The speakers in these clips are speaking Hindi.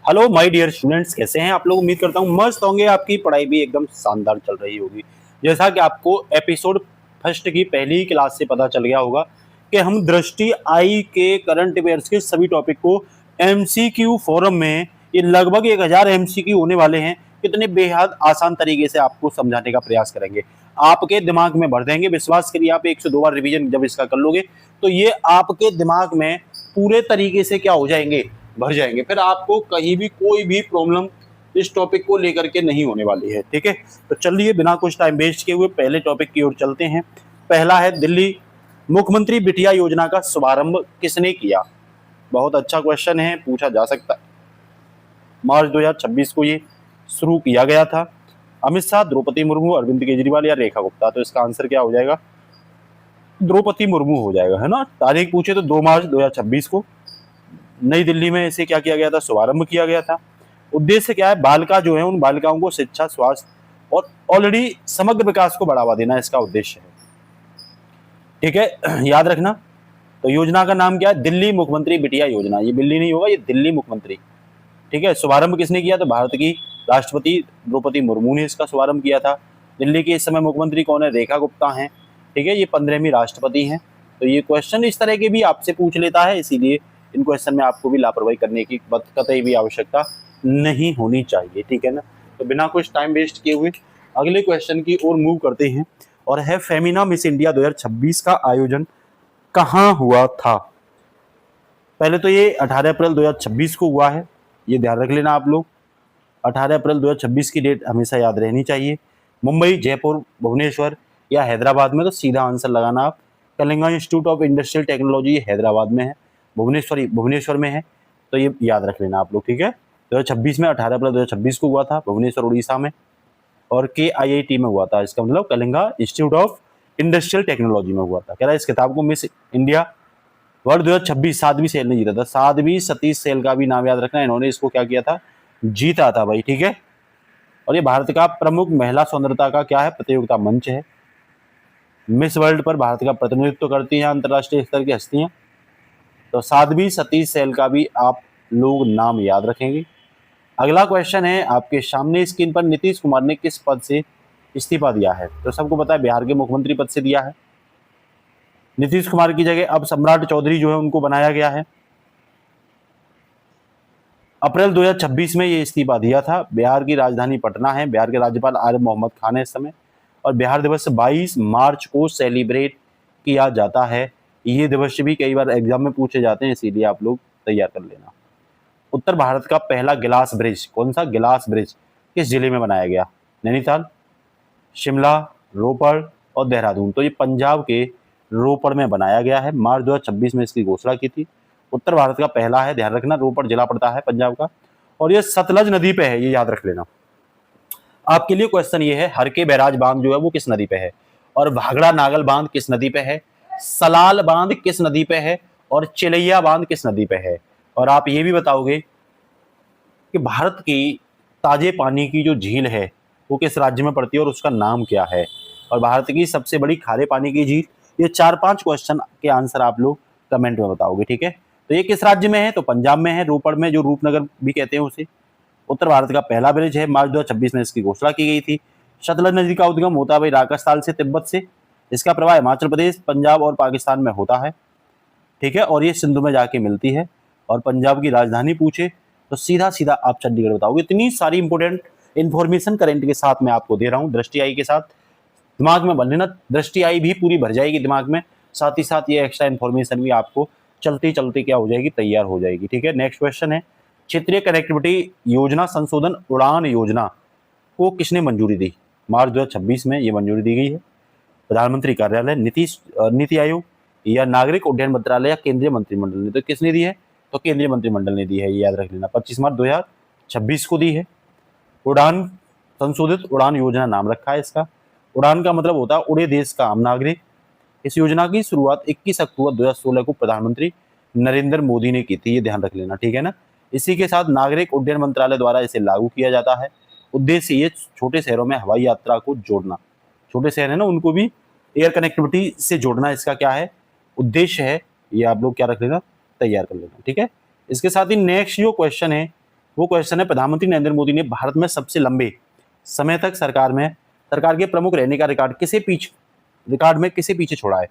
हेलो माय डियर स्टूडेंट्स, कैसे हैं आप लोग। उम्मीद करता हूँ मस्त होंगे, आपकी पढ़ाई भी एकदम शानदार चल रही होगी। जैसा कि आपको एपिसोड फर्स्ट की पहली क्लास से पता चल गया होगा कि हम दृष्टि आई के करंट अफेयर्स के सभी टॉपिक को एमसीक्यू फॉरम में, ये लगभग 1000 एमसीक्यू होने वाले हैं, कितने बेहद आसान तरीके से आपको समझाने का प्रयास करेंगे, आपके दिमाग में भर देंगे। विश्वास करिए, आप 1 से 2 बार रिवीजन जब इसका कर लोगे तो ये आपके दिमाग में पूरे तरीके से क्या हो जाएंगे, भर जाएंगे। फिर आपको कहीं भी कोई भी प्रॉब्लम इस टॉपिक को लेकर के नहीं होने वाली है। ठीक है, तो चलिए बिना कुछ टाइम वेस्ट किए हुए पहले टॉपिक की ओर चलते हैं। पहला है, दिल्ली मुख्यमंत्री बिटिया योजना का शुभारंभ किसने किया। बहुत अच्छा क्वेश्चन है, पूछा जा सकता है। मार्च 2026 को ये शुरू किया गया था। अमित शाह, द्रौपदी मुर्मू, अरविंद केजरीवाल या रेखा गुप्ता। तो इसका आंसर क्या हो जाएगा, द्रौपदी मुर्मू हो जाएगा, है ना। तारीख पूछे तो 2 मार्च 2026 को नई दिल्ली में इसे क्या किया गया था, शुभारंभ किया गया था। उद्देश्य क्या है, बालिका जो है उन बालिकाओं को शिक्षा, स्वास्थ्य और ऑलरेडी समग्र विकास को बढ़ावा देना इसका उद्देश्य है। ठीक है, याद रखना। तो योजना का नाम क्या है, दिल्ली मुख्यमंत्री बिटिया योजना। ये दिल्ली नहीं होगा, ये दिल्ली मुख्यमंत्री। ठीक है, शुभारंभ किसने किया, तो भारत की राष्ट्रपति द्रौपदी मुर्मू ने इसका शुभारंभ किया था। दिल्ली के इस समय मुख्यमंत्री कौन है, रेखा गुप्ता हैं। ठीक है, ये 15वीं राष्ट्रपति हैं। तो ये क्वेश्चन इस तरह के भी आपसे पूछ लेता है, इसीलिए इन क्वेश्चन में आपको भी लापरवाही करने की कतई भी आवश्यकता नहीं होनी चाहिए। ठीक है ना। तो बिना कुछ टाइम वेस्ट किए हुए अगले क्वेश्चन की ओर मूव करते हैं, और है फेमिना मिस इंडिया 2026 का आयोजन कहाँ हुआ था। पहले तो ये 18 अप्रैल 2026 को हुआ है, ये ध्यान रख लेना आप लोग। 18 अप्रैल 2026 की डेट हमेशा याद रहनी चाहिए। मुंबई, जयपुर, भुवनेश्वर या हैदराबाद में। तो सीधा आंसर लगाना आप, Kalinga institute of industrial technology Hyderabad में है, भुवनेश्वर में है। तो ये याद रख लेना आप लोग। ठीक है, 2026 में 18 अप्रैल 2026 को हुआ था, भुवनेश्वर उड़ीसा में। और KIIT में हुआ था, इसका मतलब Kalinga institute of industrial technology में हुआ था। कह रहा है इस किताब को Miss India World 2026 Sadhvi Sail ने जीता था। साध्वी सतीश सेल का भी नाम याद रखना, इन्होंने इसको क्या किया था, जीता था भाई। ठीक है, और ये भारत का प्रमुख महिला सौंदर्यता का क्या है, प्रतियोगिता मंच है। मिस वर्ल्ड पर भारत का प्रतिनिधित्व करती हैं अंतर्राष्ट्रीय स्तर की हस्तियां। तो साध्वी सतीश सेल का भी आप लोग नाम याद रखेंगे। अगला क्वेश्चन है आपके सामने स्क्रीन पर, नीतीश कुमार ने किस पद से इस्तीफा दिया है। तो सबको पता है बिहार के मुख्यमंत्री पद से दिया है। नीतीश कुमार की जगह अब सम्राट चौधरी जो है उनको बनाया गया है। अप्रैल 2026 में ये इस्तीफा दिया था। बिहार की राजधानी पटना है, बिहार के राज्यपाल आरिफ मोहम्मद खान है इस समय, और बिहार दिवस 22 मार्च को सेलिब्रेट किया जाता है। ये दिवस भी कई बार एग्जाम में पूछे जाते हैं, इसीलिए आप लोग तैयार कर लेना। उत्तर भारत का पहला गिलास ब्रिज, कौन सा गिलास ब्रिज, किस जिले में बनाया गया, नैनीताल, शिमला, रोपड़ और देहरादून। तो ये पंजाब के रोपड़ में बनाया गया है। मार्च 2026 में इसकी घोषणा की थी। उत्तर भारत का पहला है, ध्यान रखना, रोपड़ जिला पड़ता है पंजाब का, और ये सतलज नदी पे है, ये याद रख लेना। आपके लिए क्वेश्चन ये है, हर के बैराज बांध जो है वो किस नदी पे है, और भागड़ा नागल बांध किस नदी पे है, सलाल बांध किस नदी पे है, और चिलैया बांध किस नदी पे है। और आप ये भी बताओगे कि भारत की ताजे पानी की जो झील है वो किस राज्य में पड़ती है और उसका नाम क्या है, और भारत की सबसे बड़ी खारे पानी की झील। ये 4-5 क्वेश्चन के आंसर आप लोग कमेंट में बताओगे। ठीक है, तो ये किस राज्य में है, तो पंजाब में है, रोपड़ में, जो रूपनगर भी कहते हैं उसे। उत्तर भारत का पहला ब्रिज है, मार्च 2026 में इसकी घोषणा की गई थी। सतलज नदी का उद्गम होता है भाई राजस्थान से, तिब्बत से। इसका प्रवाह हिमाचल प्रदेश, पंजाब और पाकिस्तान में होता है। ठीक है, और ये सिंधु में जाके मिलती है। और पंजाब की राजधानी पूछे तो सीधा सीधा आप चंडीगढ़ बताओगे। इतनी सारी इंपोर्टेंट इन्फॉर्मेशन करेंट के साथ मैं आपको दे रहा हूँ, दृष्टि आई के साथ। दिमाग में भर लेना, दृष्टि आई भी पूरी भर जाएगी दिमाग में, साथ ही साथ ये एक्स्ट्रा इन्फॉर्मेशन भी आपको चलते चलते क्या हो जाएगी, तैयार हो जाएगी। ठीक है, नेक्स्ट क्वेश्चन है, क्षेत्रीय कनेक्टिविटी योजना संशोधन उड़ान योजना को किसने मंजूरी दी। मार्च 2026 में ये मंजूरी दी गई है। प्रधानमंत्री कार्यालय, नीति आयोग या नागरिक उड्डयन मंत्रालय या केंद्रीय मंत्रिमंडल ने। तो किसने दी है, तो केंद्रीय मंत्रिमंडल ने दी है, ये याद रख लेना। 25 मार्च 2026 को दी है। उड़ान, संशोधित उड़ान योजना नाम रखा है इसका। उड़ान का मतलब होता है उड़े देश का आम नागरिक। इस योजना की शुरुआत 21 अक्टूबर 2016 को प्रधानमंत्री नरेंद्र मोदी ने की थी, ये ध्यान रख लेना। ठीक है ना। इसी के साथ नागरिक उड्डयन मंत्रालय द्वारा इसे लागू किया जाता है। उद्देश्य ये छोटे शहरों में हवाई यात्रा को जोड़ना, छोटे शहर है ना उनको भी एयर कनेक्टिविटी से जोड़ना, इसका क्या है, उद्देश्य है। ये आप लोग क्या रख लेना, तैयार कर लेना। ठीक है, इसके साथ ही नेक्स्ट जो क्वेश्चन है वो क्वेश्चन है, प्रधानमंत्री नरेंद्र मोदी ने भारत में सबसे लंबे समय तक सरकार के प्रमुख रहने का रिकॉर्ड में किसे पीछे छोड़ा है?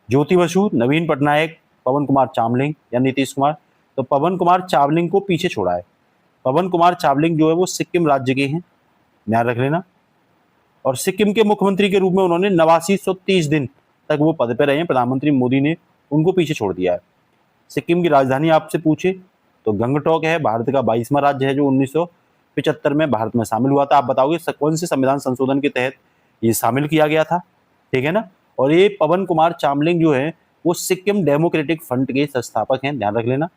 ज्योति बसु, नवीन पटनायक, पवन कुमार चावलिंग या नीतीश कुमार? तो पवन कुमार चावलिंग को पीछे छोड़ा है। पवन कुमार चावलिंग जो है वो सिक्किम राज्य के हैं, ध्यान रख लेना। और सिक्किम के मुख्यमंत्री के रूप में उन्होंने 8930 दिन तक वो पद पर रहे हैं। प्रधानमंत्री मोदी ने उनको पीछे छोड़ दिया है। सिक्किम की राजधानी आपसे पूछे तो गंगटोक है, भारत का 22वां राज्य है जो 1975 में भारत में शामिल हुआ था। आप बताओगे कौन से संविधान संशोधन के तहत ये शामिल किया गया था, ठीक है ना। और ये पवन कुमार चावलिंग जो है वो सिक्किम डेमोक्रेटिक फ्रंट के संस्थापक हैं, ध्यान रख लेना।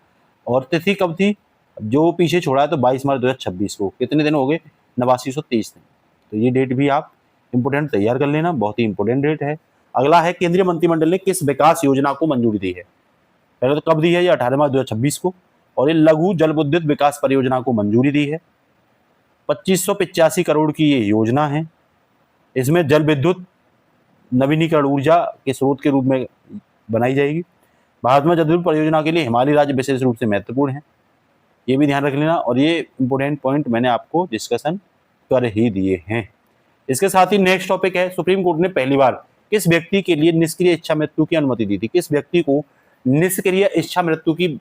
और तिथि कब थी जो पीछे छोड़ा है? तो 22 मार्च 2026 को। कितने दिन हो गए? 8930 दिन। तो ये डेट भी आप इंपोर्टेंट तैयार कर लेना, बहुत ही इंपोर्टेंट डेट है। अगला है, केंद्रीय मंत्रिमंडल ने किस विकास योजना को मंजूरी दी है? पहले तो कब दी है? ये 18 मार्च 2026 को। और ये लघु जल विद्युत विकास परियोजना को मंजूरी दी है। 2585 करोड़ की ये योजना है। इसमें जल विद्युत नवीनीकरण ऊर्जा के स्रोत के रूप में बनाई जाएगी। भारत में जल विद्युत परियोजना के लिए हिमालयी राज्य विशेष रूप से महत्वपूर्ण है, ये भी ध्यान रख लेना। और ये इंपोर्टेंट पॉइंट मैंने आपको डिस्कशन कर ही दिए हैं। इसके साथ ही नेक्स्ट टॉपिक है, सुप्रीम कोर्ट ने पहली बार किस व्यक्ति के लिए निष्क्रिय इच्छा मृत्यु की अनुमति दी थी? किस व्यक्ति को निष्क्रिय इच्छा मृत्यु की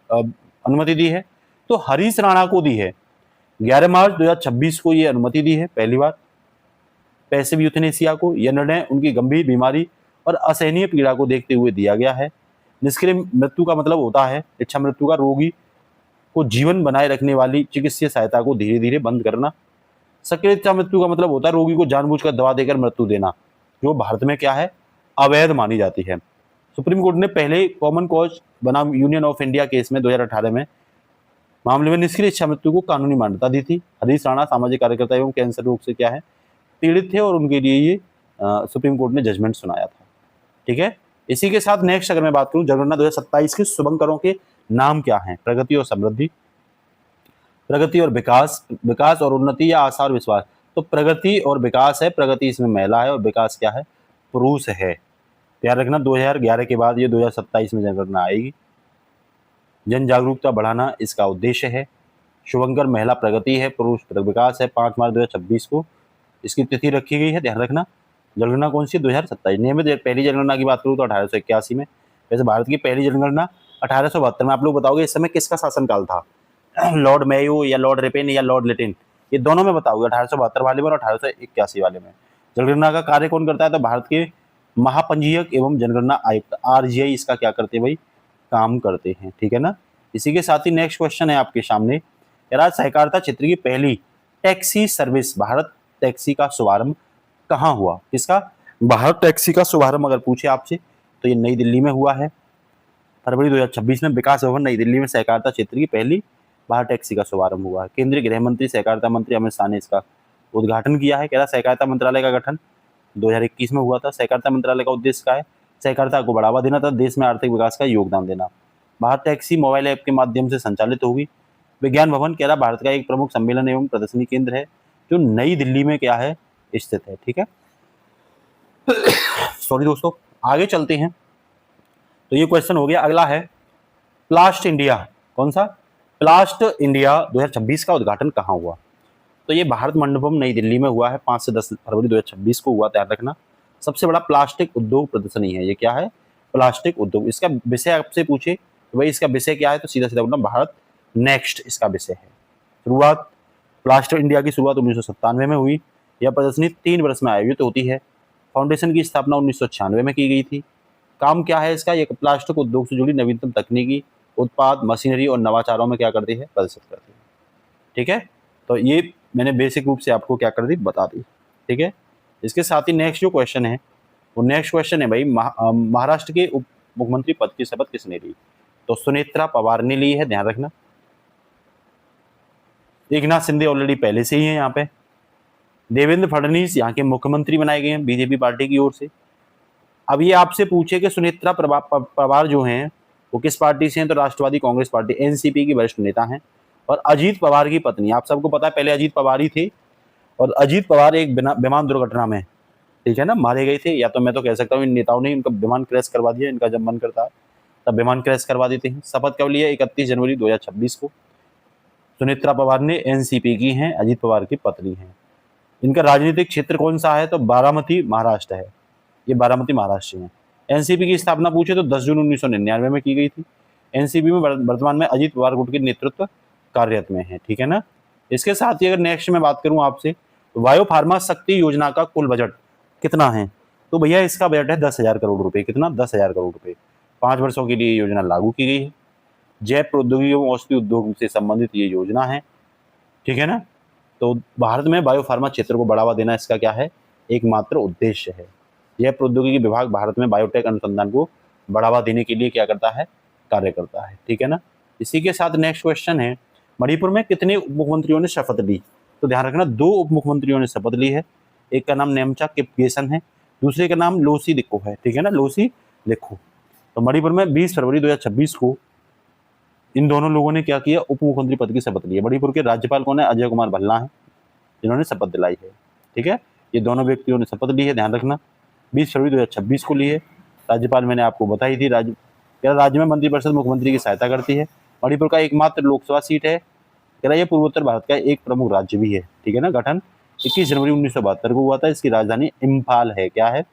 अनुमति दी है? तो हरीश राणा को दी है। 11 मार्च 2026 को ये अनुमति दी है पहली बार पैसिव यूथेनेसिया को। यह निर्णय उनकी गंभीर बीमारी और असहनीय पीड़ा को देखते हुए दिया गया है। निष्क्रिय मृत्यु का मतलब होता है इच्छा मृत्यु का रोगी को जीवन बनाए रखने वाली चिकित्सीय सहायता को धीरे धीरे बंद करना। सक्रिय इच्छा मृत्यु का मतलब होता है रोगी को जानबूझकर दवा देकर मृत्यु देना, जो भारत में क्या है? अवैध मानी जाती है। सुप्रीम कोर्ट ने पहले कॉमन कॉज बनाम यूनियन ऑफ इंडिया केस में 2018 में मामले में निष्क्रिय इच्छा मृत्यु को कानूनी मान्यता दी थी। हरीश राणा सामाजिक कार्यकर्ता एवं कैंसर रोग से क्या है? पीड़ित थे और उनके लिए ये सुप्रीम कोर्ट ने जजमेंट सुनाया था, ठीक है। इसी के साथ नेक्स्ट अगर मैं बात करूं, जनगणना 2027 के शुभंकरों के नाम क्या हैं? प्रगति और समृद्धि, प्रगति और विकास, विकास और उन्नति या आशा और विश्वास? तो प्रगति और विकास है, प्रगति इसमें महिला है और विकास क्या है? पुरुष है। याद रखना 2011 के बाद ये 2027 में जनगणना आएगी। जन जागरूकता बढ़ाना इसका उद्देश्य है। शुभंकर महिला प्रगति है, पुरुष विकास है। 5 मार्च 2026 को इसकी तिथि रखी गई है, ध्यान रखना। जनगणना कौन सी? 2027। नियमित पहली जनगणना की बात करूँ तो 1881 में। वैसे भारत की पहली जनगणना 1872 में। आप लोग बताओगे इस समय किसका शासनकाल था? लॉर्ड मेयो या लॉर्ड रिपेन या लॉर्ड लिटिन? ये दोनों में बताओगे, 1872 वाले में और 1881 वाले में। जनगणना का कार्य कौन करता है? तो भारत के महापंजीयक एवं जनगणना आयुक्त RGI इसका क्या करते हैं भाई? काम करते हैं, ठीक है ना। इसी के साथ ही नेक्स्ट क्वेश्चन है आपके सामने, सहकारिता क्षेत्र की पहली टैक्सी सर्विस भारत टैक्सी का शुभारंभ कहाँ हुआ? किसका? भारत टैक्सी का शुभारंभ अगर पूछे आपसे तो ये नई दिल्ली में हुआ है। फरवरी 2026 में विकास भवन नई दिल्ली में सहकारिता क्षेत्र की पहली भारत टैक्सी का शुभारंभ हुआ है। केंद्रीय गृह मंत्री सहकारिता मंत्री अमित शाह ने इसका उद्घाटन किया है। सहकारिता मंत्रालय का गठन 2021 में हुआ था। सहकारिता मंत्रालय का उद्देश्य क्या है? सहकारिता को बढ़ावा देना था, देश में आर्थिक विकास का योगदान देना। भारत टैक्सी मोबाइल ऐप के माध्यम से संचालित होगी। विज्ञान भवन भारत का एक प्रमुख सम्मेलन एवं प्रदर्शनी केंद्र है जो नई दिल्ली में क्या है? स्थित है, ठीक है। सॉरी दोस्तों, आगे चलते हैं। तो ये क्वेश्चन हो गया। अगला है प्लास्ट इंडिया। कौन सा? प्लास्ट इंडिया 2026 का उद्घाटन कहाँ हुआ? तो ये भारत मंडपम नई दिल्ली में हुआ है। 5 से 10 फरवरी 2026 को हुआ, ध्यान रखना। सबसे बड़ा प्लास्टिक उद्योग प्रदर्शनी है ये। क्या है? प्लास्टिक उद्योग। इसका विषय आपसे पूछे तो भाई इसका विषय क्या है? तो सीधा सीधा बोलना भारत नेक्स्ट इसका विषय है। शुरुआत प्लास्ट इंडिया की शुरुआत 1997 में हुई। यह प्रदर्शनी 3 वर्ष में आयोजित होती है। फाउंडेशन की स्थापना 1996 में की गई थी। काम क्या है इसका? ये प्लास्टिक उद्योग से जुड़ी नवीनतम तकनीकी, उत्पाद, मशीनरी और नवाचारों में क्या करती है? प्रदर्शित करती है, ठीक है। तो ये मैंने बेसिक रूप से आपको क्या कर दी? बता दी, ठीक है। इसके साथ ही नेक्स्ट जो क्वेश्चन है वो नेक्स्ट क्वेश्चन है भाई, महाराष्ट्र के उप मुख्यमंत्री पद की शपथ किसने ली? तो सुनेत्रा पवार ने ली है, ध्यान रखना। एकनाथ शिंदे ऑलरेडी पहले से ही है यहाँ पे। देवेंद्र फडणवीस यहाँ के मुख्यमंत्री बनाए गए हैं बीजेपी पार्टी की ओर से। अब ये आपसे पूछे कि सुनेत्रा पवार जो हैं वो किस पार्टी से हैं? तो राष्ट्रवादी कांग्रेस पार्टी NCP की वरिष्ठ नेता हैं। और अजीत पवार की पत्नी, आप सबको पता है पहले अजीत पवार ही थे। और अजीत पवार एक विमान दुर्घटना में, ठीक है ना, मारे गए थे। या तो मैं तो कह सकता हूँ इन नेताओं ने इनका विमान क्रैश करवा दिया। इनका जब मन करता है तब विमान क्रैश करवा देते हैं। शपथ कब लिया? 31 जनवरी 2026 को। सुनेत्रा पवार ने एनसीपी की हैं, अजीत पवार की पत्नी हैं। इनका राजनीतिक क्षेत्र कौन सा है, तो बारामती महाराष्ट्र है। ये बारामती महाराष्ट्र में। एनसीपी की स्थापना पूछे तो 10 जून 1999 में की गई थी। एनसीपी में वर्तमान में अजीत पवार गुट के नेतृत्व कार्यरत में है, ठीक है ना। इसके साथ ही अगर नेक्स्ट में बात करूं आपसे, तो बायो फार्मा शक्ति योजना का कुल बजट कितना है, तो भैया इसका बजट है 10,000 करोड़ रुपए। कितना, 10,000 करोड़ रुपए। 5 वर्षों के लिए योजना लागू की गई है। जैव प्रौद्योगिकी एवं औषधि उद्योग से संबंधित ये योजना है, ठीक है ना। तो भारत में बायोफार्मा क्षेत्र को बढ़ावा देना इसका क्या है, एकमात्र उद्देश्य है। यह प्रौद्योगिकी विभाग भारत में बायोटेक अनुसंधान को बढ़ावा देने के लिए क्या करता है, कार्य करता है, ठीक है ना। इसी के साथ नेक्स्ट क्वेश्चन है, मणिपुर में कितने उप मुख्यमंत्रियों ने शपथ ली, तो ध्यान रखना 2 उप मुख्यमंत्रियों ने शपथ ली है। एक का नाम नेमचा किपगेसन है, दूसरे का नाम लोसी लिखो है, ठीक है ना, लोसी लिखो। तो मणिपुर में 20 फरवरी 2026 को इन दोनों लोगों ने क्या किया, उप मुख्यमंत्री पद की शपथ ली है। मणिपुर के राज्यपाल कौन है, अजय कुमार भल्ला है, जिन्होंने शपथ दिलाई है, ठीक है। ये दोनों व्यक्तियों ने शपथ ली है, ध्यान रखना। 20 फरवरी 2026 को ली है। राज्यपाल मैंने आपको बताई थी। राज्य में मंत्रिपरिषद मुख्यमंत्री की सहायता करती है। मणिपुर का एकमात्र लोकसभा सीट है। कह रहा है ये पूर्वोत्तर भारत का एक प्रमुख राज्य भी है, ठीक है ना। गठन 21 जनवरी 1972 को हुआ था। इसकी राजधानी इम्फाल है। क्या है,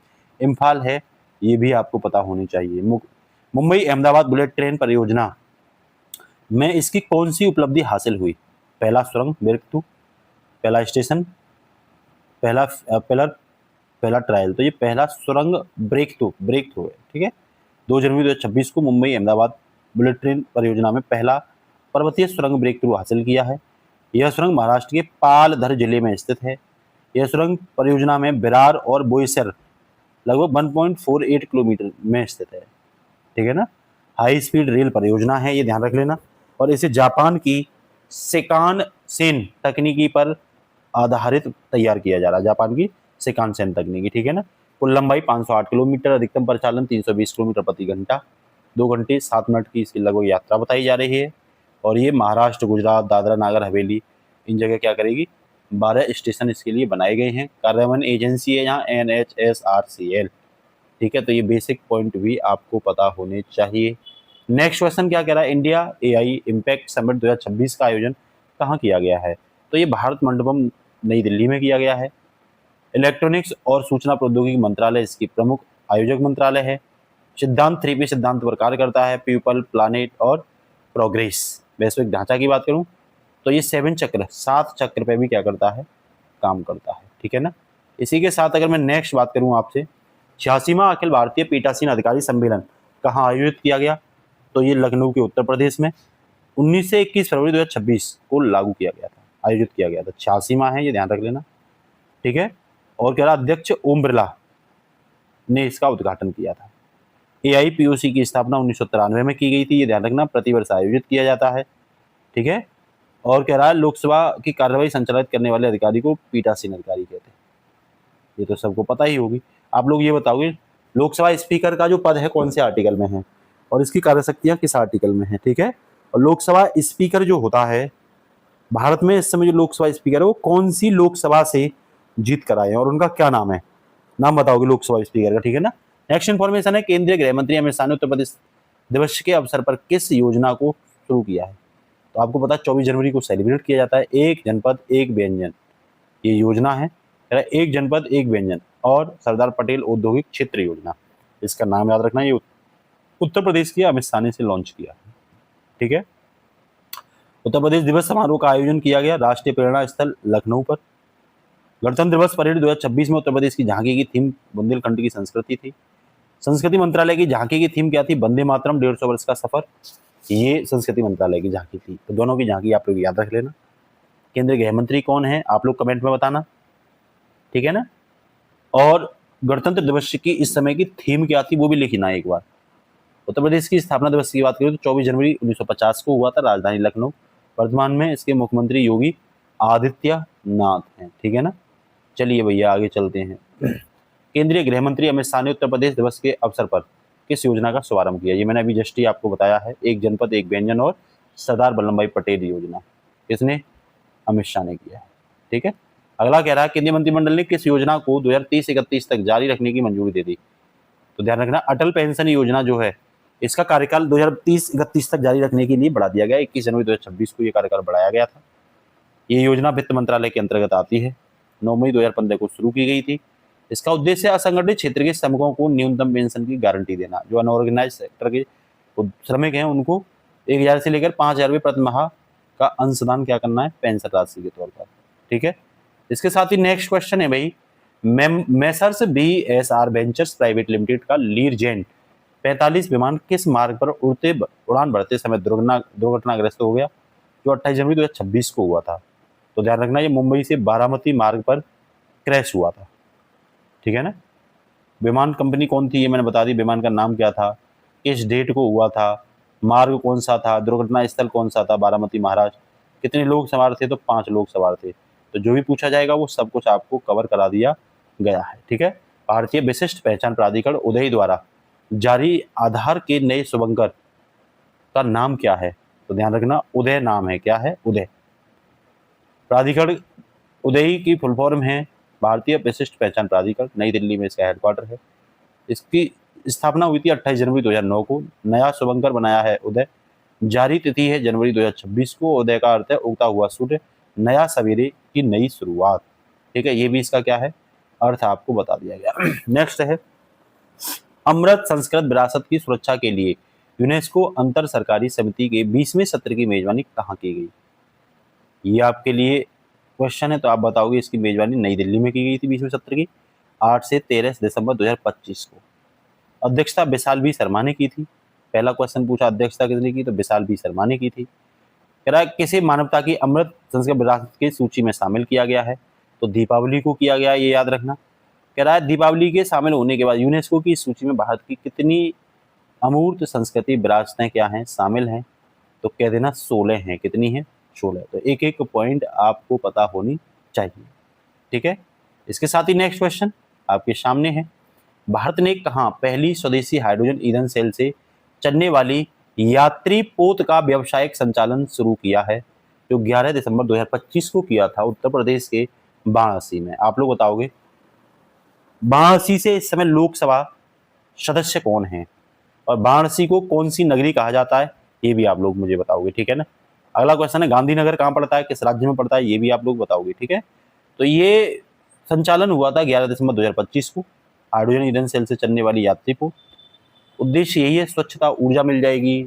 इम्फाल है, ये भी आपको पता होनी चाहिए। मुंबई अहमदाबाद बुलेट ट्रेन परियोजना में इसकी कौन सी उपलब्धि हासिल हुई, पहला सुरंग ब्रेक थ्रू, पहला स्टेशन, पहला पहला ट्रायल, तो ये पहला सुरंग ब्रेक थ्रू है, ठीक है। 2 जनवरी 2026 को मुंबई अहमदाबाद बुलेट ट्रेन परियोजना में पहला पर्वतीय सुरंग ब्रेक थ्रू हासिल किया है। यह सुरंग महाराष्ट्र के पालघर जिले में स्थित है। यह सुरंग परियोजना में विरार और बोईसर लगभग 1.48 किलोमीटर में स्थित है, ठीक है ना। हाई स्पीड रेल परियोजना है, ये ध्यान रख लेना। और इसे जापान की शिकानसेन तकनीकी पर आधारित तैयार किया जा रहा है, जापान की शिकानसेन तकनीकी, ठीक है ना। कुल लंबाई 508 किलोमीटर, अधिकतम परिचालन 320 किलोमीटर प्रति घंटा, 2 घंटे 7 मिनट की इसकी लगभग यात्रा बताई जा रही है। और ये महाराष्ट्र, गुजरात, दादरा नागर हवेली, इन जगह क्या करेगी, 12 स्टेशन इसके लिए बनाए गए हैं। कार्यान्वयन एजेंसी है यहाँ NHSRCL, ठीक है। तो ये बेसिक पॉइंट भी आपको पता होने चाहिए। नेक्स्ट क्वेश्चन क्या कह रहा है, इंडिया AI इम्पैक्ट समिट 2026 का आयोजन कहाँ किया गया है, तो ये भारत मंडपम नई दिल्ली में किया गया है। इलेक्ट्रॉनिक्स और सूचना प्रौद्योगिकी मंत्रालय इसकी प्रमुख आयोजक मंत्रालय है। सिद्धांत 3P सिद्धांत पर कार्य करता है, पीपल, प्लानेट और प्रोग्रेस। वैश्विक ढांचा की बात करूं तो ये 7 चक्र पे भी क्या करता है, काम करता है, ठीक है ना। इसी के साथ अगर मैं नेक्स्ट बात करूं आपसे, 86वां अखिल भारतीय पीठासीन अधिकारी सम्मेलन कहाँ आयोजित किया गया, तो ये लखनऊ के उत्तर प्रदेश में 19 से 21 फरवरी 2026 को लागू किया गया था, आयोजित किया गया था। 86वां है, ये ध्यान रख लेना, ठीक है। और कह रहा अध्यक्ष ओम बिरला ने इसका उद्घाटन किया था। AIPOC की स्थापना 1993 में की गई थी, ये ध्यान रखना। प्रतिवर्ष आयोजित किया जाता है, ठीक है। और कह रहा है लोकसभा की कार्यवाही संचालित करने वाले अधिकारी को पीठासीन अधिकारी कहते हैं, ये तो सबको पता ही होगी। आप लोग ये बताओगे लोकसभा स्पीकर का जो पद है कौन से आर्टिकल में है और इसकी कार्यशक्तियां किस आर्टिकल में है, ठीक है। और लोकसभा स्पीकर जो होता है भारत में इस समय जो लोकसभा स्पीकर है वो कौन सी लोकसभा से जीत कर आए हैं और उनका क्या नाम है, नाम बताओगे लोकसभा स्पीकर का, ठीक है ना। नेक्स्ट इन्फॉर्मेशन है, केंद्रीय गृह मंत्री अमित शाह ने उत्तर प्रदेश दिवस के अवसर पर किस योजना को शुरू किया है, तो आपको पता है 24 जनवरी को सेलिब्रेट किया जाता है एक जनपद एक व्यंजन, ये योजना है। एक जनपद एक व्यंजन और सरदार पटेल औद्योगिक क्षेत्र योजना, इसका नाम याद रखना। ये उत्तर प्रदेश की अमित शाह ने से लॉन्च किया, ठीक है। उत्तर प्रदेश दिवस समारोह का आयोजन किया गया राष्ट्रीय प्रेरणा स्थल लखनऊ पर। गणतंत्र दिवस परेड 2026 में उत्तर प्रदेश की झांकी की थीम बुंदेलखंड की संस्कृति थी। संस्कृति मंत्रालय की झांकी की थीम क्या थी, वंदे मातरम 150 वर्ष का सफर, ये संस्कृति मंत्रालय की झांकी थी। तो दोनों की झांकी आप लोग याद रख लेना। केंद्रीय गृह मंत्री कौन है आप लोग कमेंट में बताना, ठीक है ना। और गणतंत्र दिवस की इस समय की थीम क्या थी वो भी लिखना एक बार। उत्तर प्रदेश की स्थापना दिवस की बात करें तो 24 जनवरी 1950 को हुआ था, राजधानी लखनऊ। वर्तमान में इसके मुख्यमंत्री योगी आदित्यनाथ हैं, ठीक है ना। चलिए भैया आगे चलते हैं। केंद्रीय गृह मंत्री अमित शाह ने उत्तर प्रदेश दिवस के अवसर पर किस योजना का शुभारंभ किया, ये मैंने अभी जस्ट ही आपको बताया है, एक जनपद एक व्यंजन और सरदार वल्लभ भाई पटेल योजना, इसने अमित शाह ने किया है, ठीक है। अगला कह रहा है केंद्रीय मंत्रिमंडल ने किस योजना को 2030-31 तक जारी रखने की मंजूरी दे दी, तो ध्यान रखना अटल पेंशन योजना जो है इसका कार्यकाल 2030-31 तक जारी रखने के लिए बढ़ा दिया गया। 21 जनवरी 2026 को ये कार्यकाल बढ़ाया गया था। ये योजना वित्त मंत्रालय के अंतर्गत आती है। 9 मई 2015 को शुरू की गई थी। इसका उद्देश्य असंगठित क्षेत्र के श्रमिकों को न्यूनतम पेंशन की गारंटी देना। जो अनऑर्गेनाइज सेक्टर के श्रमिक हैं उनको 1000 से लेकर 5000 रुपये प्रति माह का अंशदान क्या करना है, पेंशन राशि के तौर पर। ठीक है। इसके साथ ही नेक्स्ट क्वेश्चन है भाई, messrs BSR ventures private limited का लीरजेंट 45 विमान किस मार्ग पर उड़ान भरते समय दुर्घटनाग्रस्त हो गया, जो 28 जनवरी 2026 को हुआ था। तो ध्यान रखना, ये मुंबई से बारामती मार्ग पर क्रैश हुआ था। ठीक है ना। विमान कंपनी कौन थी ये मैंने बता दी, विमान का नाम क्या था, किस डेट को हुआ था, मार्ग कौन सा था, दुर्घटना स्थल कौन सा था, बारामती महाराष्ट्र। कितने लोग सवार थे, तो 5 लोग सवार थे। तो जो भी पूछा जाएगा वो सब कुछ आपको कवर करा दिया गया है। ठीक है। भारतीय विशिष्ट पहचान प्राधिकरण उदय द्वारा जारी आधार के नए शुभंकर का नाम क्या है, तो ध्यान रखना उदय नाम है। क्या है, उदय। प्राधिकरण उदय की फुल फॉर्म है भारतीय विशिष्ट पहचान प्राधिकरण, नई दिल्ली में इसका हेडक्वार्टर है। इसकी स्थापना हुई थी 28 जनवरी 2009 को। नया शुभंकर बनाया है उदय। जारी तिथि है जनवरी 2026 को। उदय का अर्थ है उगता हुआ सूर्य, नया सवेरे की नई शुरुआत। ठीक है। ये भी इसका क्या है, अर्थ आपको बता दिया गया। नेक्स्ट है, अमृत संस्कृत विरासत की सुरक्षा के लिए यूनेस्को अंतर सरकारी समिति के 20वें सत्र की मेजबानी कहाँ की गई। ये आपके लिए क्वेश्चन है, तो आप बताओगे। इसकी मेजबानी नई दिल्ली में की गई थी 20वें सत्र की, 8 से 13 दिसंबर 2025 को। अध्यक्षता विशाल बी शर्मा ने की थी। पहला क्वेश्चन पूछा अध्यक्षता किसने की, तो विशाल बी शर्मा ने की थी। कह रहा है किसे मानवता की अमृत संस्कृत विरासत की सूची में शामिल किया गया है, तो दीपावली को किया गया, ये याद रखना। कह रहा है दीपावली के शामिल होने के बाद यूनेस्को की सूची में भारत की कितनी अमूर्त संस्कृति विरासतें क्या हैं, शामिल हैं, तो कह देना 16 हैं। कितनी हैं, 16। तो एक एक पॉइंट आपको पता होनी चाहिए। ठीक है। इसके साथ ही नेक्स्ट क्वेश्चन आपके सामने है, भारत ने कहाँ पहली स्वदेशी हाइड्रोजन ईंधन सेल से चलने वाली यात्री पोत का व्यावसायिक संचालन शुरू किया है, जो 11 दिसंबर 2025 को किया था उत्तर प्रदेश के वाराणसी में। आप लोग बताओगे वाराणसी से इस समय लोकसभा सदस्य कौन है, और वाराणसी को कौन सी नगरी कहा जाता है, ये भी आप लोग मुझे बताओगे। ठीक है ना। अगला क्वेश्चन है, गांधीनगर कहाँ पड़ता है, किस राज्य में पड़ता है, ये भी आप लोग बताओगे। ठीक है। तो ये संचालन हुआ था 11 दिसंबर 2025 को, हाइड्रोजन ईंधन सेल से चलने वाली यात्री पोत। उद्देश्य यही है, स्वच्छता, ऊर्जा मिल जाएगी,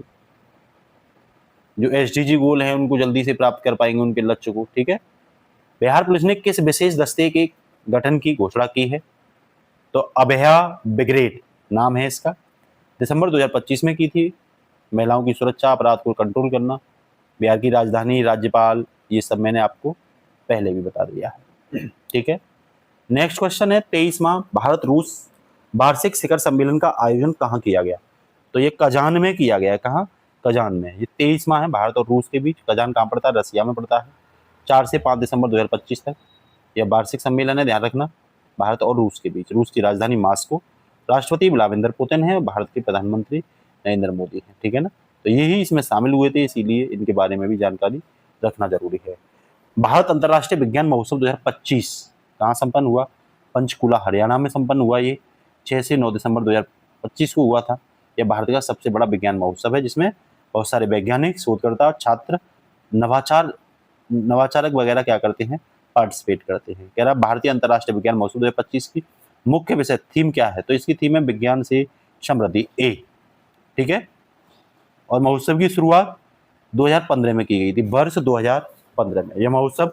जो SDG गोल हैं उनको जल्दी से प्राप्त कर पाएंगे उनके लक्ष्य को। ठीक है। बिहार पुलिस ने किस विशेष दस्ते के गठन की घोषणा की है, तो अभया ब्रिगेड नाम है इसका। दिसंबर 2025 में की थी। महिलाओं की सुरक्षा, अपराध को कंट्रोल करना, बिहार की राजधानी, राज्यपाल, ये सब मैंने आपको पहले भी बता दिया है। ठीक है। नेक्स्ट क्वेश्चन है, 23वां भारत रूस वार्षिक शिखर सम्मेलन का आयोजन कहाँ किया गया, तो ये कजान में किया गया है। कहाँ, कजान में। ये 23वां है भारत और रूस के बीच। कजान कहाँ पड़ता है, रसिया में पड़ता है। 4 से 5 दिसंबर 2025 तक यह वार्षिक सम्मेलन है, ध्यान रखना। भारत और रूस के बीच। रूस की राजधानी मास्को। राष्ट्रपति व्लादिमीर पुतिन है, भारत के प्रधानमंत्री नरेंद्र मोदी हैं। ठीक है ना। तो यही इसमें शामिल हुए थे, इसीलिए इनके बारे में भी जानकारी रखना जरूरी है। भारत अंतर्राष्ट्रीय विज्ञान महोत्सव 2025 कहाँ संपन्न हुआ, पंचकुला हरियाणा में संपन्न हुआ। ये 6 से 9 दिसंबर 2025 को हुआ था। यह भारत का सबसे बड़ा विज्ञान महोत्सव है, जिसमें बहुत सारे वैज्ञानिक, शोधकर्ता, छात्र, नवाचारक वगैरह क्या करते हैं, पार्टिसिपेट करते हैं। कह रहा भारतीय अंतर्राष्ट्रीय विज्ञान महोत्सव 2025 की मुख्य विषय थीम क्या है, तो इसकी थीम है विज्ञान से समृद्धि ए। ठीक है। और महोत्सव की शुरुआत 2015 में की गई थी, वर्ष 2015 में। यह महोत्सव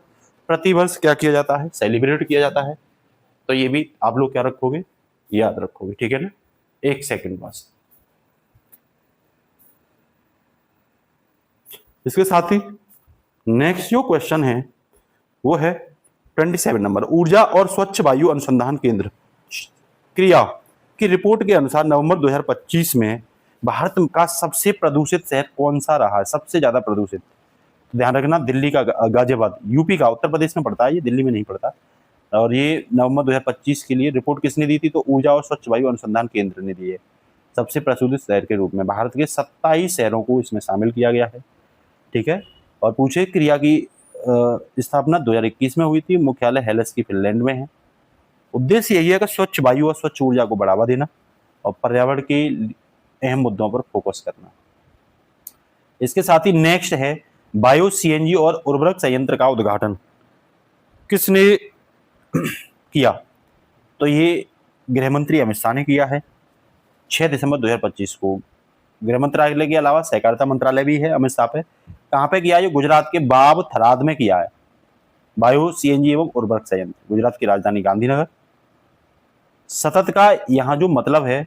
प्रतिवर्ष क्या किया जाता है, सेलिब्रेट किया जाता है। तो ये भी आप लोग क्या रखोगे, याद रखोगे। ठीक है ना। एक सेकंड बस। इसके साथ ही नेक्स्ट जो क्वेश्चन है वो है 27 नंबर, ऊर्जा और स्वच्छ वायु अनुसंधान केंद्र क्रिया की रिपोर्ट के अनुसार नवंबर 2025 में भारत का सबसे प्रदूषित शहर कौन सा रहा है, सबसे ज्यादा प्रदूषित। ध्यान रखना, दिल्ली का गाजियाबाद, यूपी का, उत्तर प्रदेश में पड़ता है, ये दिल्ली में नहीं पड़ता। और ये नवंबर 2025 के लिए रिपोर्ट किसने दी थी, तो ऊर्जा और स्वच्छ वायु अनुसंधान केंद्र ने दी है, सबसे प्रदूषित शहर के रूप में। भारत के 27 शहरों को इसमें शामिल किया गया है। ठीक है। और पूछे क्रिया की स्थापना 2021 में हुई थी, मुख्यालय हेलसिंकी फिनलैंड में है। उद्देश्य यही है कि स्वच्छ वायु और स्वच्छ ऊर्जा को बढ़ावा देना और पर्यावरण की अहम मुद्दों पर फोकस करना। इसके साथ ही नेक्स्ट है बायो सीएनजी और उर्वरक संयंत्र का उद्घाटन किसने किया? तो ये गृह मंत्री अमित शाह ने किया है 6 दिसंबर 2025 को। गृह मंत्रालय के अलावा सहकारिता मंत्रालय भी है अमित शाह पे। कहाँ पे किया? ये गुजरात के बाब थराद में किया है। बायो सीएनजी एवं उर्वरक संयंत्र, गुजरात की राजधानी गांधीनगर। सतत का यहाँ जो मतलब है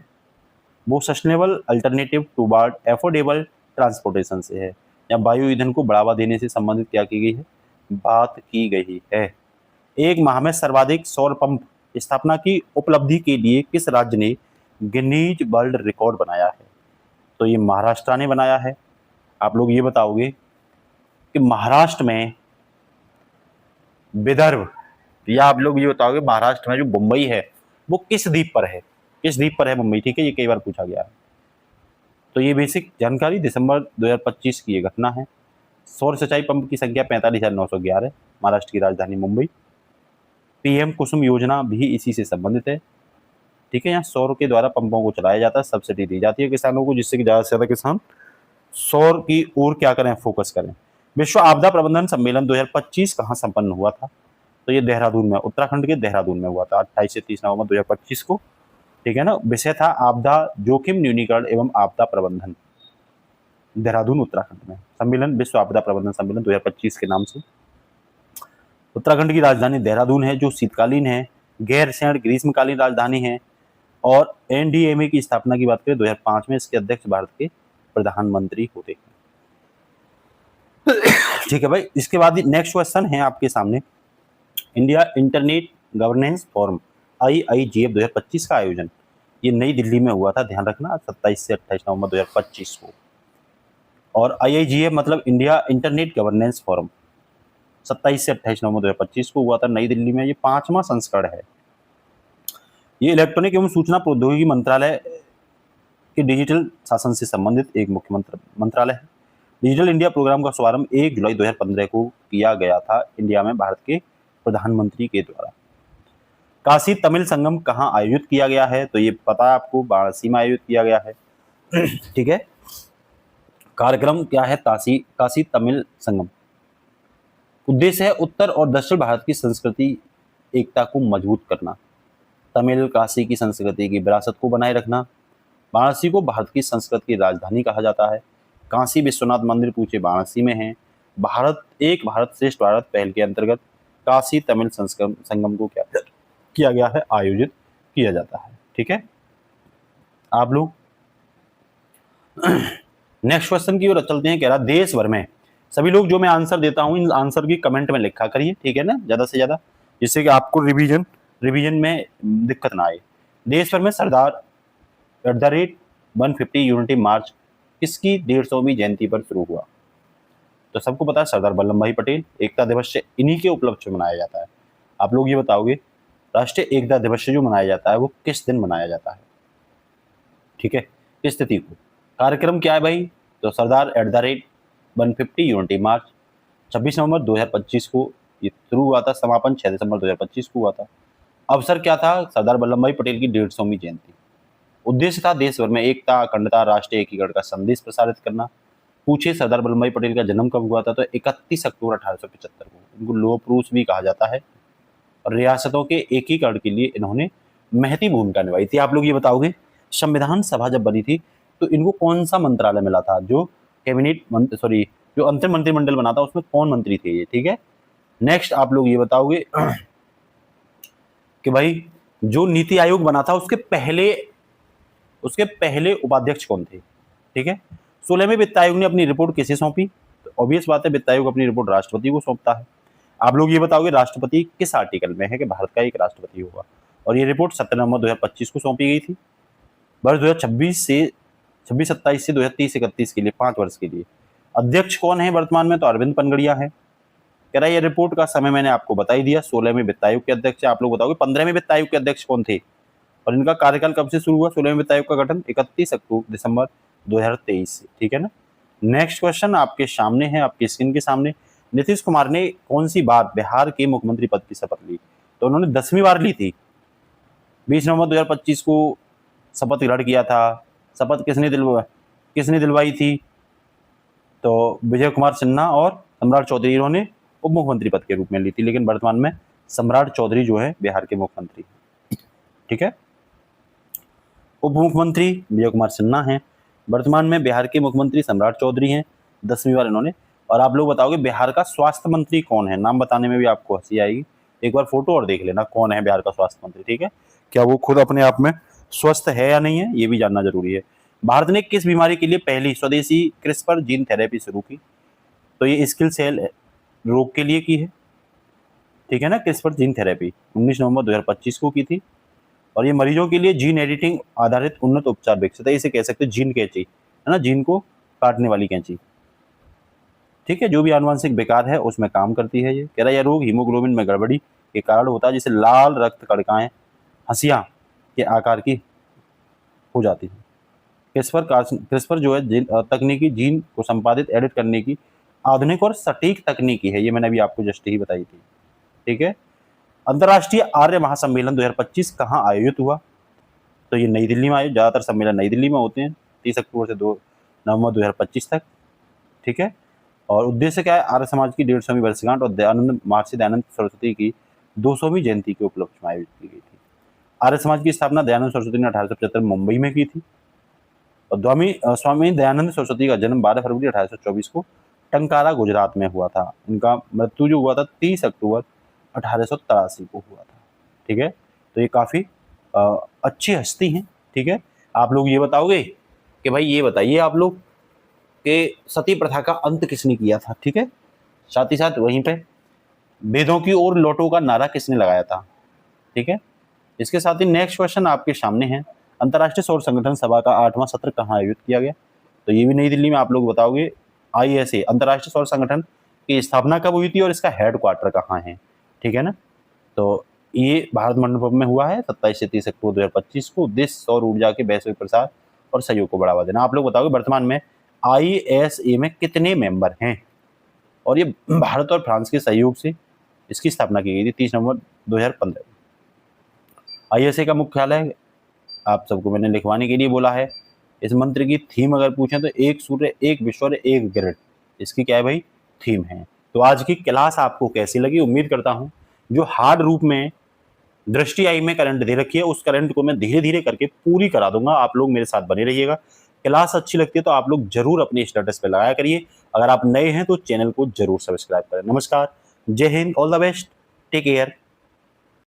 वो sustainable alternative toward affordable transportation से है, या वायु ईंधन को बढ़ावा देने से संबंधित क्या की गई है, बात की गई है। एक माह में सर्वाधिक सौर पंप स्थापना की उपलब्धि के लिए किस राज्य ने गिनीज वर्ल्ड रिकॉर्ड बनाया है? तो ये महाराष्ट्र ने बनाया है। आप लोग ये बताओगे कि महाराष्ट्र में विदर्भ, या आप लोग ये बताओगे महाराष्ट्र में जो मुंबई है वो किस द्वीप पर है? किस द्वीप पर है मुंबई? ठीक है, ये कई बार पूछा गया है। तो ये बेसिक जानकारी दिसंबर 2025 की ये घटना है। सौर सिंचाई पंप की संख्या 45,911, महाराष्ट्र की राजधानी मुंबई। पीएम कुसुम योजना भी इसी से संबंधित है। ठीक है, यहाँ सौर के द्वारा पंपों को चलाया जाता है, सब्सिडी दी जाती है किसानों को, जिससे कि ज़्यादा से ज़्यादा किसान सौर की ओर क्या करें, फोकस करें। विश्व आपदा प्रबंधन सम्मेलन 2025 कहाँ संपन्न हुआ था? तो ये देहरादून में, उत्तराखंड के देहरादून में हुआ था 28 से 30 नवंबर 2025 को। ठीक है ना। विषय था आपदा जोखिम न्यूनीकरण एवं आपदा प्रबंधन, देहरादून उत्तराखंड में। सम्मेलन विश्व आपदा प्रबंधन सम्मेलन 2025 के नाम से। उत्तराखंड की राजधानी देहरादून है, जो शीतकालीन है, गैरसैंण ग्रीष्मकालीन राजधानी है। और एनडीएमए की स्थापना की बात करें 2005 में, इसके अध्यक्ष भारत के प्रधानमंत्री होते हैं। ठीक है भाई। इसके बाद नेक्स्ट क्वेश्चन है आपके सामने, India internet governance forum IIGF 2025 का आयोजन ये नई दिल्ली में हुआ था, ध्यान रखना, 27 से 28 नवंबर 2025 को। और IIGF मतलब इंडिया इंटरनेट गवर्नेंस फोरम 27 से 28 नवंबर 2025 को हुआ था नई दिल्ली में। ये 5वां संस्करण है। ये इलेक्ट्रॉनिक एवं सूचना प्रौद्योगिकी मंत्रालय के डिजिटल शासन से संबंधित एक मुख्य मंत्रालय है। डिजिटल इंडिया प्रोग्राम का शुभारंभ 1 जुलाई 2015 को किया गया था इंडिया में भारत के प्रधानमंत्री के द्वारा। काशी तमिल संगम कहाँ आयोजित किया गया है? तो ये पता है आपको, वाराणसी में आयोजित किया गया है। ठीक है। कार्यक्रम क्या है? काशी तमिल संगम। उद्देश्य है उत्तर और दक्षिण भारत की संस्कृति एकता को मजबूत करना, तमिल काशी की संस्कृति की विरासत को बनाए रखना। वाराणसी को भारत की संस्कृति की राजधानी कहा जाता है। काशी विश्वनाथ मंदिर पूछे वाराणसी में है। एक भारत श्रेष्ठ भारत पहल के अंतर्गत काशी तमिल संगम को क्या किया गया है? आयोजित किया जाता है। ठीक है। आप लोग नेक्स्ट क्वेश्चन की ओर चलते हैं। कह रहा देश भर में सभी लोग, जो मैं आंसर देता हूं इन आंसर की कमेंट में लिखा करिए, ठीक है ना, ज्यादा से ज्यादा, जिससे कि आपको रिवीजन में दिक्कत ना आए। देश भर में सरदार @150 यूनिटी मार्च किसकी 150वीं जयंती पर शुरू हुआ? तो सबको पता है सरदार वल्लभ भाई पटेल। एकता दिवस इन्हीं के उपलक्ष्य में मनाया जाता है। आप लोग ये बताओगे राष्ट्रीय एकता दिवस जो मनाया जाता है वो किस दिन मनाया जाता है? ठीक है, किस तिथि को? कार्यक्रम क्या है भाई? तो सरदार @150 यूनिटी मार्च 26 नवंबर 2025 को ये शुरू हुआ था। समापन 6 दिसंबर 2025 को हुआ था। अवसर क्या था? सरदार वल्लभ भाई पटेल की 150वीं जयंती। उद्देश्य था देश भर में एकता, अखंडता, राष्ट्रीय एकीकरण का संदेश प्रसारित करना। पूछे सरदार वल्लभ भाई पटेल का जन्म कब हुआ था? तो 31 अक्टूबर 1875 को। इनको लौह पुरुष भी कहा जाता है और रियासतों के एकीकरण के लिए इन्होंने महती भूमिका निभाई थी। आप लोग ये बताओगे संविधान सभा जब बनी थी तो इनको कौन सा मंत्रालय मिला था? जो जो अंतरिम मंत्रिमंडल बना था उसमें कौन मंत्री थे ये? ठीक है। नेक्स्ट आप लोग ये बताओगे कि भाई जो नीति आयोग बना था उसके पहले उपाध्यक्ष कौन थे? ठीक है। 16वें वित्त आयोग ने अपनी रिपोर्ट किसे सौंपी? तो ऑब्वियस बात है वित्त आयोग अपनी रिपोर्ट राष्ट्रपति को सौंपता है। आप लोग ये बताओगे राष्ट्रपति किस आर्टिकल में है कि भारत का एक राष्ट्रपति होगा? और ये रिपोर्ट 17 नवंबर 2025 को सौंपी गई थी। वर्ष 2026 से 27 से 2030-31 के लिए 5 वर्ष के लिए। अध्यक्ष कौन है वर्तमान में? तो अरविंद पनगड़िया है। कह रहा है ये रिपोर्ट का समय मैंने आपको बता ही दिया। 16वें वित्त आयोग के अध्यक्ष। आप लोग बताओगे 15वें वित्त आयोग के अध्यक्ष कौन थे और इनका कार्यकाल कब से शुरू हुआ? 16वें वित्त आयोग का गठन 31 दिसंबर 2023 से। ठीक है ना। नेक्स्ट क्वेश्चन आपके सामने है, आपकी स्क्रीन के सामने। नीतीश कुमार ने कौन सी बार बिहार के मुख्यमंत्री पद की शपथ ली? तो उन्होंने 10वीं बार ली थी। 20 नवंबर 2025 को शपथ ग्रहण किया था शपथ किसने दिलवाई थी? तो विजय कुमार सिन्हा और सम्राट चौधरी, इन्होंने उप मुख्यमंत्री पद के रूप में ली थी, लेकिन वर्तमान में सम्राट चौधरी जो है बिहार के मुख्यमंत्री हैं। ठीक है, उप मुख्यमंत्री विजय कुमार सिन्हा हैं, वर्तमान में बिहार के मुख्यमंत्री सम्राट चौधरी हैं, 10वीं बार इन्होंने। और आप लोग बताओगे बिहार का स्वास्थ्य मंत्री कौन है? नाम बताने में भी आपको हंसी आएगी, एक बार फोटो और देख लेना कौन है बिहार का स्वास्थ्य मंत्री। ठीक है, क्या वो खुद अपने आप में स्वस्थ है या नहीं है, ये भी जानना जरूरी है। भारत ने किस बीमारी के लिए पहली स्वदेशी क्रिस्पर जीन थेरेपी शुरू की? तो ये स्किल सेल रोग के लिए की है। ठीक है ना, क्रिस्पर जीन थेरेपी 19 नवंबर 2025 को की थी, और ये मरीजों के लिए जीन एडिटिंग आधारित उन्नत उपचार विकसित है। इसे कह सकते हैं जीन कैंची, है ना, जीन को काटने वाली कैंची। ठीक है, जो भी आनुवंशिक विकार है उसमें काम करती है। ये कह रहा है यह रोग हीमोग्लोबिन में गड़बड़ी के कारण होता है, जिसे लाल रक्त कणिकाएं हंसिया के आकार की हो जाती है। क्रिस्पर जो है तकनीकी जीन को संपादित एडिट करने की आधुनिक और सटीक तकनीकी है। ये मैंने अभी आपको जस्ट ही बताई थी। ठीक है, अंतर्राष्ट्रीय आर्य महासम्मेलन 2025 कहाँ आयोजित हुआ? तो ये नई दिल्ली में आयोजित, ज़्यादातर सम्मेलन नई दिल्ली में होते हैं 30 अक्टूबर से 2 नवंबर 2025 तक। ठीक है, और उद्देश्य क्या है? आर्य समाज की 150वीं वर्षगांठ और महर्षि दयानंद सरस्वती की 200वीं जयंती के उपलक्ष्य में आयोजित की गई थी। आर्य समाज की स्थापना दयानंद सरस्वती ने 1875 में मुंबई में की थी, और स्वामी दयानंद सरस्वती का जन्म 12 फरवरी 1824 को टंकारा गुजरात में हुआ था। इनका मृत्यु जो हुआ था 30 अक्टूबर 1883 को हुआ था। ठीक है, तो ये काफ़ी अच्छी हस्ती हैं। ठीक है, आप लोग ये बताओगे कि भाई ये बताइए आप लोग कि सती प्रथा का अंत किसने किया था? ठीक है, साथ ही साथ वहीं पे वेदों की ओर लौटो का नारा किसने लगाया था? ठीक है, इसके साथ ही नेक्स्ट क्वेश्चन आपके सामने है, अंतर्राष्ट्रीय सौर संगठन सभा का 8वां सत्र कहाँ आयोजित किया गया? तो ये भी नई दिल्ली में। आप लोग बताओगे ISA अंतर्राष्ट्रीय सौर संगठन की स्थापना कब हुई थी और इसका हेडक्वार्टर कहाँ है? ठीक है ना, तो ये भारत मंडपम में हुआ है 27 से 30 अक्टूबर 2025 को। उद्देश्य सौर ऊर्जा के वैश्विक प्रसार और सहयोग को बढ़ावा देना। आप लोग बताओगे वर्तमान में ISA में कितने मेंबर हैं? और ये भारत और फ्रांस के सहयोग से इसकी स्थापना की गई थी 30 नवंबर 2015। ISA का मुख्यालय आप सबको मैंने लिखवाने के लिए बोला है। इस मंत्र की थीम अगर पूछें तो एक सूर्य, एक विश्व, एक ग्रिड, इसकी क्या है भाई? थीम है। तो आज की क्लास आपको कैसी लगी? उम्मीद करता हूं जो हार्ड रूप में दृष्टि आई में करंट दे रखी है उस करंट को मैं धीरे धीरे करके पूरी करा दूंगा। आप लोग मेरे साथ बने रहिएगा। क्लास अच्छी लगती है तो आप लोग जरूर अपने स्टेटस पे लगाया करिए। अगर आप नए हैं तो चैनल को जरूर सब्सक्राइब करें। नमस्कार, जय हिंद, all the best, take care.